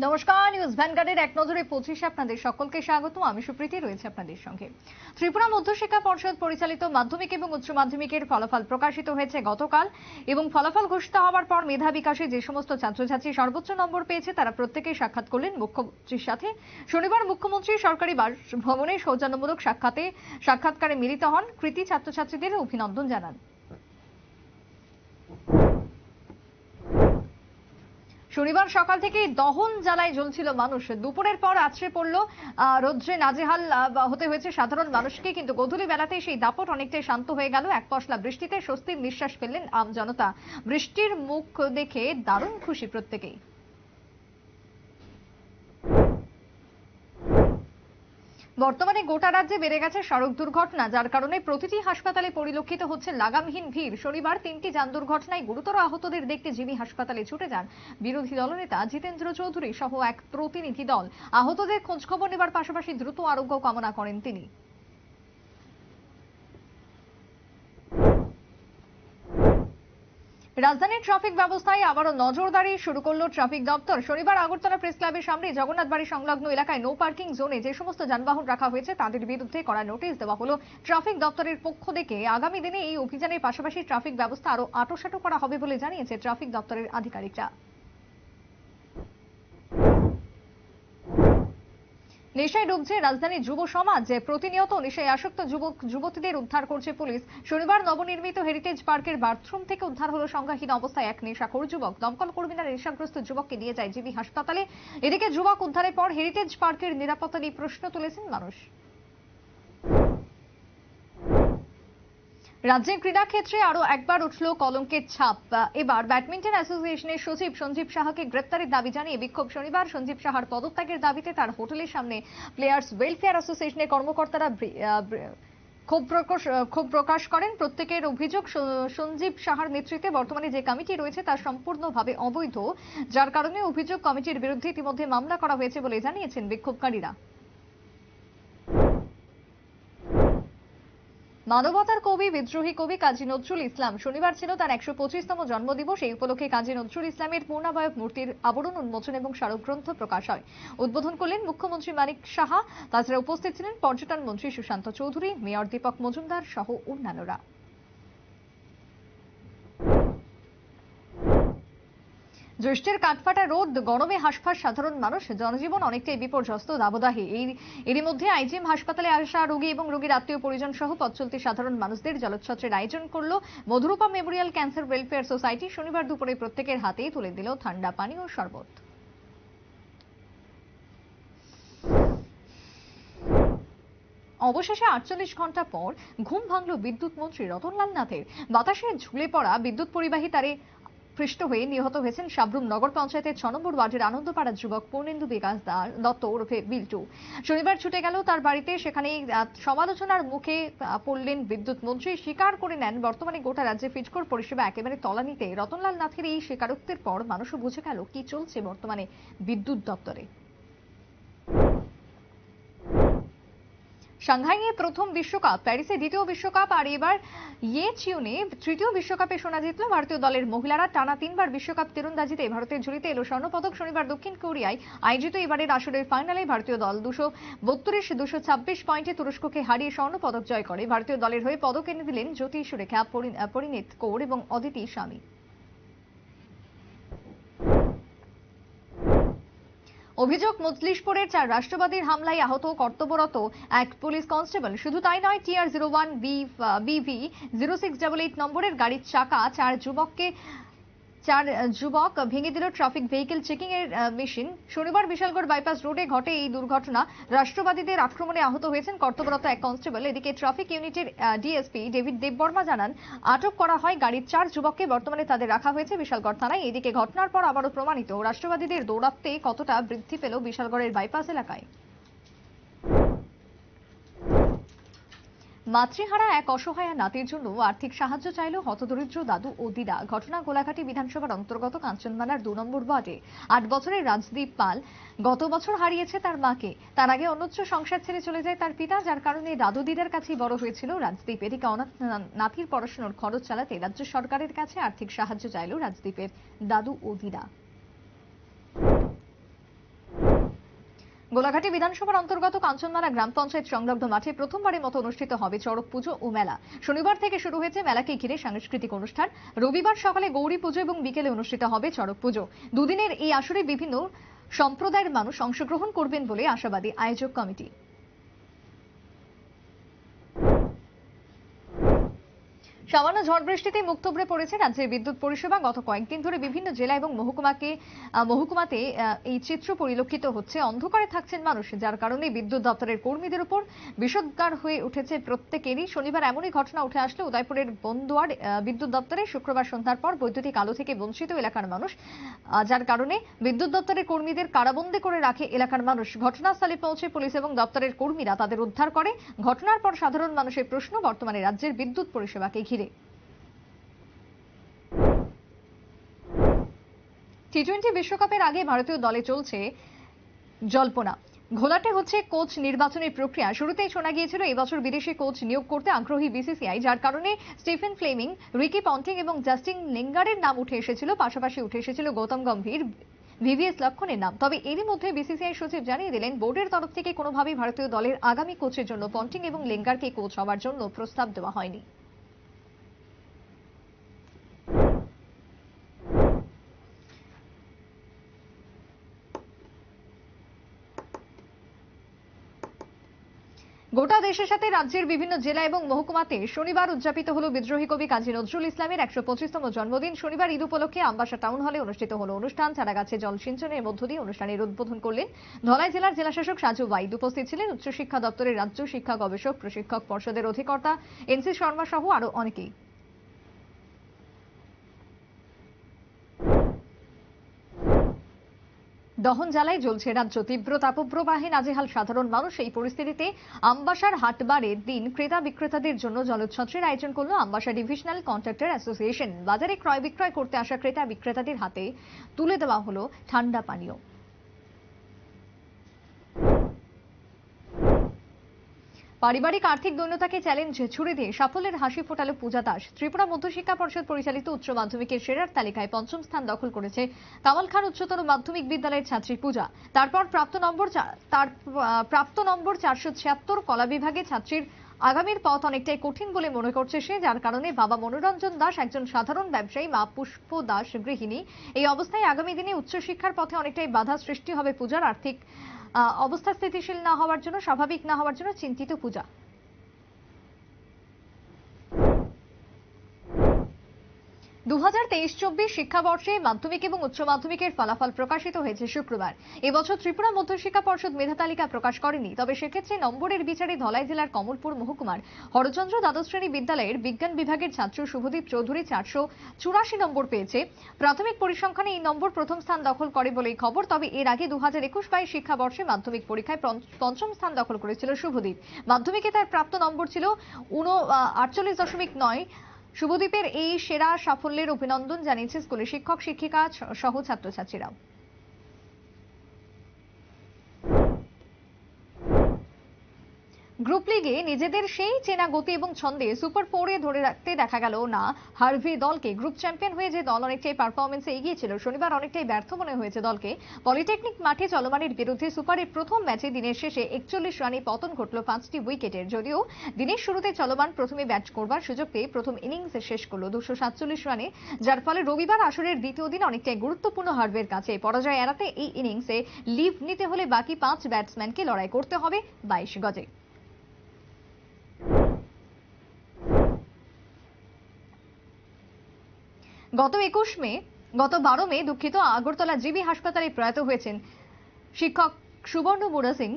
নমস্কার, নিউজ ভ্যানগার্ডের এক নজরে 25 আপনাদের সকলকে স্বাগত। আমি সুপ্রীতি রয়েছে আপনাদের সঙ্গে। ত্রিপুরা মধ্যশিক্ষা পর্ষদ পরিচালিত মাধ্যমিক এবং উচ্চ মাধ্যমিকের ফলাফল প্রকাশিত হয়েছে গতকাল এবং ফলাফল ঘোষিত হওয়ার পর মেধা বিকাশে যে সমস্ত ছাত্রছাত্রী সর্বোচ্চ নম্বর পেয়েছে তারা প্রত্যেকেই সাক্ষাৎ করলেন মুখ্যমন্ত্রীর সাথে। শনিবার মুখ্যমন্ত্রী সরকারি বাসভবনে সৌজন্যমূলক সাক্ষাৎকারে মিলিত হন, কৃতী ছাত্রছাত্রীদের অভিনন্দন জানান। শনিবার সকাল থেকে দহন জ্বালায় জ্বলছিল মানুষ। দুপুরের পর আছড়ে পড়ল রৌদ্রে নাজেহাল হতে হয়েছে সাধারণ মানুষকে, কিন্তু গধূলি বেলাতে সেই দাপট অনেকটাই শান্ত হয়ে গেল। এক পশলা বৃষ্টিতে স্বস্তির নিঃশ্বাস ফেললেন আম জনতা। বৃষ্টির মুখ দেখে দারুণ খুশি প্রত্যেকেই। বর্তমানে গোটা রাজ্যে বেড়ে গেছে সড়ক দুর্ঘটনা, যার কারণে প্রতিটি হাসপাতালে পরিলক্ষিত হচ্ছে লাগামহীন ভিড়। শনিবার 3টি যান দুর্ঘটনায় গুরুতর আহতদের দেখতে জিবি হাসপাতালে ছুটে যান বিরোধী দলনেতা জিতেন্দ্র চৌধুরী সহ এক প্রতিনিধি দল। আহতদের খোঁজখবর নেবার পাশাপাশি দ্রুত আরোগ্য কামনা করেন তিনি। রাজধানীর ট্রাফিক ব্যবস্থায় আবারও নজরদারি শুরু করল ট্রাফিক দপ্তর। শনিবার আগরতলা প্রেস ক্লাবের সামনে জগন্নাথ বাড়ি সংলগ্ন এলাকায় নো পার্কিং জোনে যে সমস্ত যানবাহন রাখা হয়েছে তাদের বিরুদ্ধে কড়া নোটিশ দেওয়া হলো ট্রাফিক দপ্তরের পক্ষ থেকে। আগামী দিনে এই অভিযানের পাশাপাশি ট্রাফিক ব্যবস্থা আরো আঁটোসাঁটো করা হবে বলে জানিয়েছে ট্রাফিক দপ্তরের আধিকারিকরা। নেশায় ডুবছে রাজধানীর যুব সমাজ। প্রতিনিয়ত নেশায় আসক্ত যুবক যুবতীদের উদ্ধার করছে পুলিশ। শনিবার নবনির্মিত হেরিটেজ পার্কের বাথরুম থেকে উদ্ধার হলো সংজ্ঞাহীন অবস্থায় এক নেশাখোর যুবক। দমকল কর্মীরা নেশাগ্রস্ত যুবককে নিয়ে যায় জিবি হাসপাতালে। এদিকে যুবক উদ্ধারের পর হেরিটেজ পার্কের নিরাপত্তা নিয়ে প্রশ্ন তুলেছেন মানুষ। রাজ্যের ক্রীড়া ক্ষেত্রে আরো একবার উঠল কলঙ্কের ছাপ। এবার ব্যাডমিন্টন অ্যাসোসিয়েশনের সচিব সঞ্জীব সাহাকে গ্রেপ্তারের দাবি জানিয়ে বিক্ষোভ। শনিবার সঞ্জীব সাহার পদত্যাগের দাবিতে তার হোটেলের সামনে প্লেয়ার্স ওয়েলফেয়ার অ্যাসোসিয়েশনের কর্মকর্তারা ক্ষোভ প্রকাশ করেন। প্রত্যেকের অভিযোগ, সঞ্জীব সাহার নেতৃত্বে বর্তমানে যে কমিটি রয়েছে তা সম্পূর্ণভাবে অবৈধ, যার কারণে অভিযোগ কমিটির বিরুদ্ধে ইতিমধ্যে মামলা করা হয়েছে বলে জানিয়েছেন বিক্ষোভকারীরা। মানবতার কবি, বিদ্রোহী কবি কাজী নজরুল ইসলাম। শনিবার ছিল তার 125তম জন্মদিবস। এই উপলক্ষে কাজী নজরুল ইসলামের পূর্ণাবয়ব মূর্তির আবরণ উন্মোচন এবং স্মারকগ্রন্থ প্রকাশ হয়। উদ্বোধন করলেন মুখ্যমন্ত্রী মানিক সাহা। তাছাড়া উপস্থিত ছিলেন পর্যটন মন্ত্রী সুশান্ত চৌধুরী, মেয়র দীপক মজুমদার সহ অন্যান্যরা। জ্যৈষ্ঠের কাঠফাটা রোদ, গরমে হাঁসফাঁস সাধারণ মানুষ, জনজীবন অনেকটাই বিপর্যস্ত দাবদাহে। এরই মধ্যে আইজিএম হাসপাতালে আসা রোগী এবং রোগীর আত্মীয় পরিজন সহ পথ চলতি সাধারণ মানুষদের জলোচ্ছ্বাসের আয়োজন করল মধুরূপা মেমোরিয়াল ক্যান্সার ওয়েলফেয়ার সোসাইটি। শনিবার দুপুরে প্রত্যেকের হাতেই তুলে দিল ঠান্ডা পানি ও শরবত। অবশেষে 48 ঘন্টা পর ঘুম ভাঙল বিদ্যুৎ মন্ত্রী রতনলাল নাথের। বাতাসে ঝুলে পড়া বিদ্যুৎ পরিবাহী তারে পৃষ্ঠ হয়ে নিহত হয়েছেন সাবরুম নগর পঞ্চায়েতের 6 নম্বর ওয়ার্ডের আনন্দপাড়ার যুবক পূর্ণেন্দু বিকাশ দত্ত ওরফে বিল্টু। শনিবার ছুটে গেল তার বাড়িতে। সেখানেই সমালোচনার মুখে পড়লেন বিদ্যুৎ মন্ত্রী। স্বীকার করে নেন বর্তমানে গোটা রাজ্যে ফিডকোর পরিষেবা একেবারে তলানিতে। রতনলাল নাথের এই স্বীকারোক্তির পর মানুষও বুঝে গেল কি চলছে বর্তমানে বিদ্যুৎ দপ্তরে। সাংহাইয়ে প্রথম বিশ্বকাপ, প্যারিসে দ্বিতীয় বিশ্বকাপ, আর এবার ইয়েচিউনে তৃতীয় বিশ্বকাপে সোনা জিতল ভারতীয় দলের মহিলারা। টানা 3বার বিশ্বকাপ তীরন্দাজিতে ভারতের ঝুলিতে এলো স্বর্ণপদক। শনিবার দক্ষিণ কোরিয়ায় আয়োজিত এবারের আসরের ফাইনালে ভারতীয় দল 232-226 পয়েন্টে তুরস্ককে হারিয়ে স্বর্ণপদক জয় করে। ভারতীয় দলের হয়ে পদক এনে দিলেন জ্যোতি সুরেখা, পরিণীত কৌর এবং অদিতি স্বামী। অভিযোগ, মজলিশপুরের 4 রাষ্ট্রবাদীর হামলায় আহত কর্তব্যরত এক পুলিশ কনস্টেবল। শুধু তাই নয়, TR-01 BV 0688 নম্বরের গাড়ির চাকা 4 যুবক ভেঙে দিল ট্রাফিক ভেহিকেল চেকিং এর মেশিন। শনিবার বিশালগড় বাইপাস রোডে ঘটে এই দুর্ঘটনা। রাষ্ট্রবাদীদের আক্রমণে আহত হয়েছেন কর্তব্যরত এক কনস্টেবল। এদিকে ট্রাফিক ইউনিটের ডিএসপি ডেভিড দেববর্মা জানান, আটক করা হয় গাড়ির 4 যুবককে। বর্তমানে তাদের রাখা হয়েছে বিশালগড় থানায়। এদিকে ঘটনার পর আবারও প্রমাণিত রাষ্ট্রবাদীদের দৌরাত্ম্যে কতটা বৃদ্ধি পেল বিশালগড়ের বাইপাস এলাকায়। মাতৃহারা এক অসহায়া নাতির জন্য আর্থিক সাহায্য চাইল হতদরিদ্র দাদু ও দিদা। ঘটনা গোলাঘাটি বিধানসভার অন্তর্গত কাঞ্চনমালার 2 নম্বর ওয়ার্ডে 8 বছরের রাজদীপ পাল গত বছর হারিয়েছে তার মাকে। তার আগে অন্যত্র সংসার ছেড়ে চলে যায় তার পিতা, যার কারণে দাদু দিদার কাছেই বড় হয়েছিল রাজদীপ। এদিকে অনাথ নাতির পড়াশোনার খরচ চালাতে রাজ্য সরকারের কাছে আর্থিক সাহায্য চাইল রাজদীপের দাদু ও দিদা। গোলাঘাটি বিধানসভার অন্তর্গত কাঞ্চনমালা গ্রাম পঞ্চায়েত সংলগ্ন মাঠে প্রথমবারের মতো অনুষ্ঠিত হবে চড়ক পুজো ও মেলা। শনিবার থেকে শুরু হয়েছে মেলাকে ঘিরে সাংস্কৃতিক অনুষ্ঠান। রবিবার সকালে গৌরী পুজো এবং বিকেলে অনুষ্ঠিত হবে চড়ক পুজো। দুদিনের এই আসরে বিভিন্ন সম্প্রদায়ের মানুষ অংশগ্রহণ করবেন বলে আশাবাদী আয়োজক কমিটি। সামান্য ঝড় বৃষ্টিতে মুখ থুবড়ে পড়েছে রাজ্যের বিদ্যুৎ পরিষেবা। গত কয়েকদিন ধরে বিভিন্ন জেলা এবং মহকুমাতে এই চিত্র পরিলক্ষিত হচ্ছে। অন্ধকারে থাকছেন মানুষ, যার কারণে বিদ্যুৎ দপ্তরের কর্মীদের উপর বিষোদ্গার হয়ে উঠেছে প্রত্যেকেরই। শনিবার এমনই ঘটনা উঠে আসলো উদয়পুরের বন্দুয়ার বিদ্যুৎ দপ্তরে। শুক্রবার সন্ধ্যার পর বৈদ্যুতিক আলো থেকে বঞ্চিত এলাকার মানুষ, যার কারণে বিদ্যুৎ দপ্তরের কর্মীদের কারাবন্দী করে রাখে এলাকার মানুষ। ঘটনাস্থলে পৌঁছে পুলিশ এবং দপ্তরের কর্মীরা তাদের উদ্ধার করে। ঘটনার পর সাধারণ মানুষের প্রশ্ন বর্তমানে রাজ্যের বিদ্যুৎ পরিষেবাকে ঘিরে। টি-20 বিশ্বকাপের আগে ভারতীয় দলে চলছে জল্পনা। ঘোলাটে হচ্ছে কোচ নির্বাচনের প্রক্রিয়া। শুরুতেই শোনা গিয়েছিল এবছর বিদেশি কোচ নিয়োগ করতে আগ্রহী বিসিসিআই, যার কারণে স্টিফেন ফ্লেমিং, রিকি পন্টিং এবং জাস্টিন লিঙ্গারের নাম উঠে এসেছিল। পাশাপাশি উঠে এসেছিল গৌতম গম্ভীর, ভিভিএস লক্ষণের নাম। তবে এরই মধ্যে বিসিসিআই সচিব জানিয়ে দিলেন, বোর্ডের তরফ থেকে কোনোভাবেই ভারতীয় দলের আগামী কোচের জন্য পন্টিং এবং লিঙ্গারকে কোচ হওয়ার জন্য প্রস্তাব দেওয়া হয়নি। গোটা দেশের সাথে রাজ্যের বিভিন্ন জেলা এবং মহকুমাতে শনিবার উদযাপিত হলো বিদ্রোহী কবি কাজী নজরুল ইসলামের 125তম জন্মদিন। শনিবার ঈদ উপলক্ষে আমবাসা টাউন হলে অনুষ্ঠিত হলো অনুষ্ঠান। চারাগাছে জল সিঞ্চনের মধ্য দিয়ে অনুষ্ঠানের উদ্বোধন করলেন ধলাই জেলার জেলাশাসক সাজু ওয়াইদ। উপস্থিত ছিলেন উচ্চশিক্ষা দপ্তরের রাজ্য শিক্ষা গবেষক প্রশিক্ষক পর্ষদের অধিকর্তা এনসি শর্মা সহ আরো অনেকেই। দহন জ্বালায় জ্বলছে রাজ্য। তীব্র তাপপ্রবাহে নাজেহাল সাধারণ মানুষ। এই পরিস্থিতিতে আমবাসার হাটবারের দিন ক্রেতা বিক্রেতাদের জন্য জলোচ্ছ্বাসের আয়োজন করল আমবাসা ডিভিশনাল কন্ট্রাক্টর অ্যাসোসিয়েশন। বাজারে ক্রয় বিক্রয় করতে আসা ক্রেতা বিক্রেতাদের হাতে তুলে দেওয়া হলো ঠান্ডা পানীয়। পারিবারিক আর্থিক দৈন্যতাকে চ্যালেঞ্জ ছুড়ে দিয়ে সাফল্যের হাসি ফোটালো পূজা দাস। ত্রিপুরা মধ্যশিক্ষা পর্ষদ পরিচালিত উচ্চ মাধ্যমিকের সেরার তালিকায় পঞ্চম স্থান দখল করেছে কামাল খান উচ্চতর মাধ্যমিক বিদ্যালয়ের ছাত্রী পূজা। তারপর প্রাপ্ত নম্বর 476। কলা বিভাগে ছাত্রীর আগামীর পথ অনেকটাই কঠিন বলে মনে করছে সে, যার কারণে বাবা মনোরঞ্জন দাস একজন সাধারণ ব্যবসায়ী, মা পুষ্প দাস গৃহিণী। এই অবস্থায় আগামী দিনে উচ্চশিক্ষার পথে অনেকটাই বাধা সৃষ্টি হবে পূজার। আর্থিক অবস্থা স্থিতিশীল না হওয়ার জন্য, স্বাভাবিক না হওয়ার জন্য চিন্তিত পূজা। 2023-24 শিক্ষাবর্ষে মাধ্যমিক এবং উচ্চ মাধ্যমিকের ফলাফল প্রকাশিত হয়েছে শুক্রবার। এবছর ত্রিপুরা মধ্যশিক্ষা পর্ষদ মেধা তালিকা প্রকাশ করেনি। তবে সেক্ষেত্রে নম্বরের বিচারে ধলাই জেলার কমলপুর মহকুমার হরচন্দ্র দ্বাদশ শ্রেণী বিদ্যালয়ের বিজ্ঞান বিভাগের ছাত্র শুভদীপ চৌধুরী 484 নম্বর পেয়েছে। প্রাথমিক পরিসংখ্যানে এই নম্বর প্রথম স্থান দখল করে বলেই খবর। তবে এর আগে 2021-22 শিক্ষাবর্ষে মাধ্যমিক পরীক্ষায় পঞ্চম স্থান দখল করেছিল শুভদীপ। মাধ্যমিকে তার প্রাপ্ত নম্বর ছিল 48.9। শুভদীপের এই সেরা সাফল্যের অভিনন্দন জানিয়েছে স্কুলের শিক্ষক শিক্ষিকা সহ ছাত্রছাত্রীরা। গ্রুপ লিগে নিজেদের সেই চেনা গতি এবং ছন্দে সুপার 4-এ ধরে রাখতে দেখা গেল না হার্ভে দলকে। গ্রুপ চ্যাম্পিয়ন হয়ে যে দল অনেকটাই পারফরমেন্সে এগিয়ে ছিল, শনিবার অনেকটাই ব্যর্থ মনে হয়েছে দলকে। পলিটেকনিক মাঠে চলমানের বিরুদ্ধে সুপারের প্রথম ম্যাচে দিনের শেষে 41 রানে পতন ঘটল 5টি উইকেটের। যদিও দিনের শুরুতে চলমান প্রথমে ব্যাট করবার সুযোগ পেয়ে প্রথম ইনিংসে শেষ করল 247 রানে, যার ফলে রবিবার আসরের দ্বিতীয় দিন অনেকটাই গুরুত্বপূর্ণ হার্ভের কাছে। পরাজয় এড়াতে এই ইনিংসে লিভ নিতে হলে বাকি 5 ব্যাটসম্যানকে লড়াই করতে হবে 22 গজে। গত 12 মে আগরতলা জিবি হাসপাতালে প্রয়াত হয়েছেন শিক্ষক সুবর্ণ মুড়া সিং।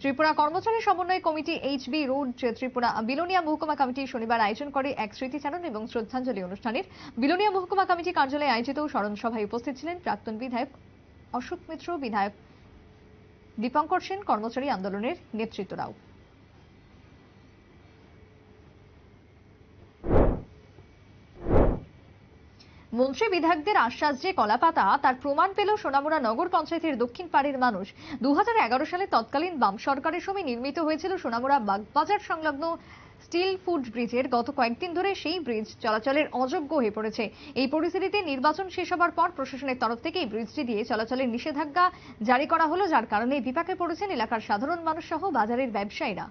ত্রিপুরা কর্মচারী সমন্বয় committee HB road Tripura Belonia মহকুমা কমিটি শনিবার আয়োজন করে এক স্মৃতিচারণ এবং শ্রদ্ধাঞ্জলি অনুষ্ঠানের। বিলোনিয়া মহকুমা কমিটি কার্যালয়ে আয়োজিত স্মরণ সভায় উপস্থিত ছিলেন প্রাক্তন বিধায়ক অশোক মিত্র, বিধায়ক দীপঙ্কর সেন, কর্মচারী আন্দোলনের নেতৃত্বরাও। মন্ত্রী বিধায়কদের আশ্বাস যে কলাপাতা, তার প্রমাণ পেল সোনামুড়া নগর পঞ্চায়েতের দক্ষিণ পাড়ের মানুষ। 2011 সালে তৎকালীন বাম সরকারের সময় নির্মিত হয়েছিল সোনামুড়া বাগবাজার সংলগ্ন স্টিল ফুড ব্রিজের গত কয়েকদিন ধরে সেই ব্রিজ চলাচলের অযোগ্য হয়ে পড়েছে। এই পরিস্থিতিতে নির্বাচন শেষ হবার পর প্রশাসনের তরফ থেকে এই ব্রিজটি দিয়ে চলাচলের নিষেধাজ্ঞা জারি করা হলো, যার কারণে বিপাকে পড়েছেন এলাকার সাধারণ মানুষ সহ বাজারের ব্যবসায়ীরা।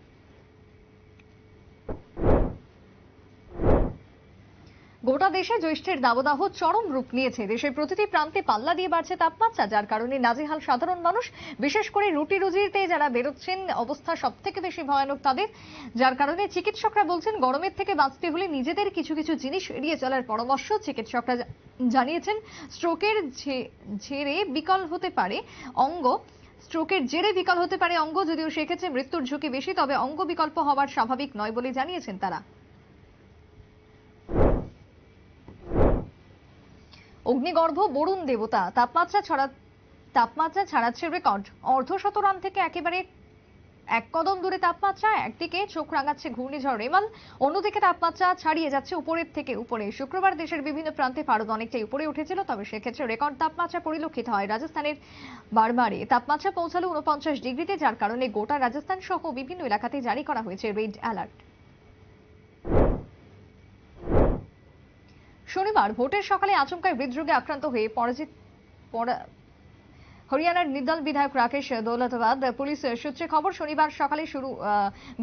গোটা দেশে জ্যৈষ্ঠের দাবদাহ চরম রূপ নিয়েছে। দেশের প্রতিটি প্রান্তে পাল্লা দিয়ে বাড়ছে তাপমাত্রা, যার কারণে নাজেহাল সাধারণ মানুষ। বিশেষ করে রুটি রুজিতে যারা বেরোচ্ছেন, অবস্থা সব থেকে বেশি ভয়ানক তাদের। যার কারণে চিকিৎসকরা বলছেন গরমের থেকে বাঁচতে হলে নিজেদের কিছু কিছু জিনিস এড়িয়ে চলার পরামর্শ। চিকিৎসকরা জানিয়েছেন স্ট্রোকের জেরে বিকল হতে পারে অঙ্গ, যদিও সেক্ষেত্রে মৃত্যুর ঝুঁকি বেশি, তবে অঙ্গ বিকল্প হওয়ার স্বাভাবিক নয় বলে জানিয়েছেন তারা। অগ্নিগর্ভ বরুণ দেবতা তাপমাত্রা ছাড়াচ্ছে রেকর্ড। অর্ধশত রান থেকে একেবারে এক কদম দূরে তাপমাত্রা। একদিকে চোখ রাঙাচ্ছে ঘূর্ণিঝড় রেমাল, অন্যদিকে তাপমাত্রা ছাড়িয়ে যাচ্ছে উপরের থেকে উপরে। শুক্রবার দেশের বিভিন্ন প্রান্তে পারদ অনেকটাই উপরে উঠেছিল, তবে সেক্ষেত্রে রেকর্ড তাপমাত্রা পরিলক্ষিত হয় রাজস্থানের বারবারে। তাপমাত্রা পৌঁছালো 49 ডিগ্রিতে, যার কারণে গোটা রাজস্থান সহ বিভিন্ন এলাকাতে জারি করা হয়েছে রেড অ্যালার্ট। শনিবার ভোটের সকালে আচমকায় হৃদরোগে আক্রান্ত হয়ে হরিয়ানার নির্দল বিধায়ক রাকেশ দৌলতাবাদ। পুলিশ সূত্রে খবর, শনিবার সকালে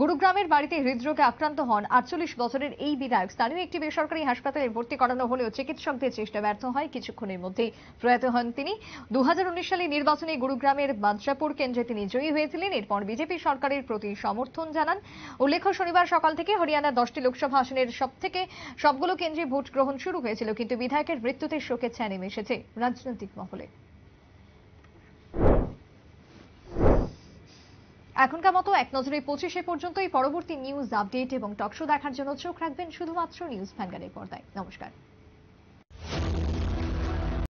গুরুগ্রামের বাড়িতে হৃদরোগে আক্রান্ত হন 48 বছরের এই বিধায়ক। স্থানীয় একটি বেসরকারি হাসপাতালে ভর্তি করানো হলেও চিকিৎসকদের চেষ্টা ব্যর্থ হয়। কিছুক্ষণের মধ্যেই প্রয়াত হন তিনি। 2019 সালে নির্বাচনে গুরুগ্রামের বাদশাপুর কেন্দ্রে তিনি জয়ী হয়েছিলেন। এরপর বিজেপি সরকারের প্রতি সমর্থন জানান। উল্লেখ্য, শনিবার সকাল থেকে হরিয়ানার 10টি লোকসভা আসনের সবগুলো কেন্দ্রে ভোট গ্রহণ শুরু হয়েছিল, কিন্তু বিধায়কের মৃত্যুতে শোকের ছায়া নেমে এসেছে রাজনৈতিক মহলে। এখনকার মতো এক নজরে 25 পর্যন্তই। পরবর্তী নিউজ আপডেট এবং টকশো দেখার জন্য চোখ রাখবেন শুধুমাত্র নিউজ ভ্যানগার্ডের পর্দায়। নমস্কার।